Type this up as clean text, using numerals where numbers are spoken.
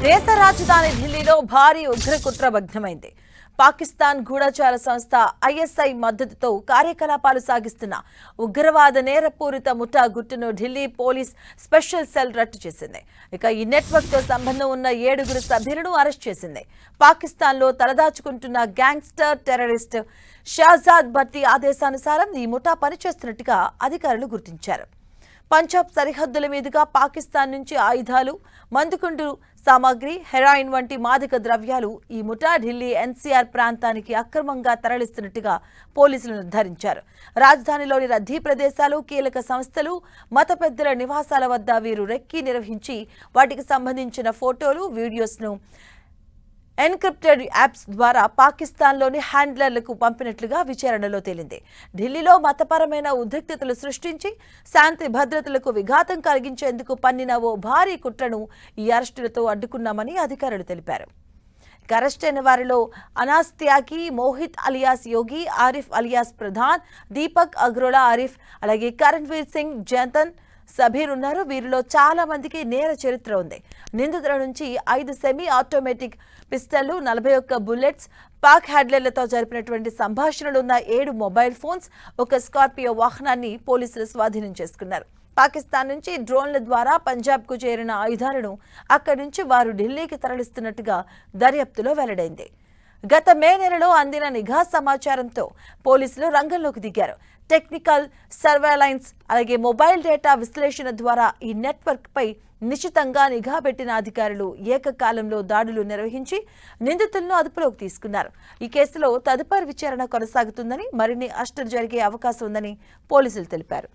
దేశ రాజధాని ఢిల్లీలో భారీ ఉగ్రకుట్ర భగ్నమైంది. పాకిస్తాన్ గూఢచార సంస్థ ఐఎస్ఐ మద్దతుతో కార్యకలాపాలు సాగిస్తున్న ఉగ్రవాద నేరపూరిత ముఠా గుట్టును ఢిల్లీ పోలీస్ స్పెషల్ సెల్ రట్టు చేసింది. ఇక ఈ నెట్వర్క్ తో సంబంధం ఉన్న 7 సభ్యులను అరెస్ట్ చేసింది. పాకిస్తాన్లో తలదాచుకుంటున్న గ్యాంగ్స్టర్ టెర్రరిస్ట్ షహజాద్ భట్టి ఆదేశానుసారం ఈ ముఠా పనిచేస్తున్నట్టుగా అధికారులు గుర్తించారు. పంజాబ్ సరిహద్దుల మీదుగా పాకిస్తాన్ నుంచి ఆయుధాలు, మందుకుండు సామాగ్రి, హెరాయిన్ వంటి మాదక ద్రవ్యాలు ఈ ముఠా ఢిల్లీ ఎన్సీఆర్ ప్రాంతానికి అక్రమంగా తరలిస్తున్నట్టుగా పోలీసులు నిర్ధారించారు. రాజధానిలోని రద్దీ ప్రదేశాలు, కీలక సంస్థలు, మత పెద్దల నివాసాల వద్ద వీరు రెక్కీ నిర్వహించి వాటికి సంబంధించిన ఫోటోలు, వీడియోస్ను ఎన్క్రిప్టెడ్ యాప్స్ ద్వారా పాకిస్తాన్లోని హ్యాండ్లర్లకు పంపినట్లుగా విచారణలో తేలింది. ఢిల్లీలో మతపరమైన ఉద్రిక్తతలు సృష్టించి శాంతి భద్రతలకు విఘాతం కలిగించేందుకు పన్నిన ఓ భారీ కుట్రను ఈ అరెస్టులతో అడ్డుకున్నామని అధికారులు తెలిపారు. అరెస్ట్ అయిన వారిలో అనాస్ త్యాగి, మోహిత్ అలియాస్ యోగి, ఆరిఫ్ అలియాస్ ప్రధాన్, దీపక్ అగ్రోలా ఆరిఫ్, అలాగే కరణ్వీర్ సింగ్, జంతన్, సబీర్ ఉన్నారు. వీరిలో చాలా మందికి నేర చరిత్ర ఉంది. నిందితుల నుంచి 5 సెమీ ఆటోమేటిక్ పిస్టళ్లు, 41 బుల్లెట్స్, పాక్ హ్యాండ్లర్లతో జరిపినటువంటి సంభాషణలున్న 7 మొబైల్ ఫోన్స్, ఒక స్కార్పియో వాహనాన్ని పోలీసులు స్వాధీనం చేసుకున్నారు. పాకిస్తాన్ నుంచి డ్రోన్ల ద్వారా పంజాబ్కు చేరిన ఆయుధాలను అక్కడి నుంచి వారు ఢిల్లీకి తరలిస్తున్నట్టుగా దర్యాప్తులో వెల్లడైంది. గత మే నెలలో అందిన నిఘా సమాచారంతో పోలీసులు రంగంలోకి దిగారు. టెక్నికల్ సర్వేలైన్స్ అలాగే మొబైల్ డేటా విశ్లేషణ ద్వారా ఈ నెట్వర్క్ పై నిశితంగా నిఘా పెట్టిన అధికారులు ఏకకాలంలో దాడులు నిర్వహించి నిందితులను అదుపులోకి తీసుకున్నారు. ఈ కేసులో తదుపరి విచారణ కొనసాగుతుందని, మరిన్ని అరెస్టులు జరిగే అవకాశం ఉందని పోలీసులు తెలిపారు.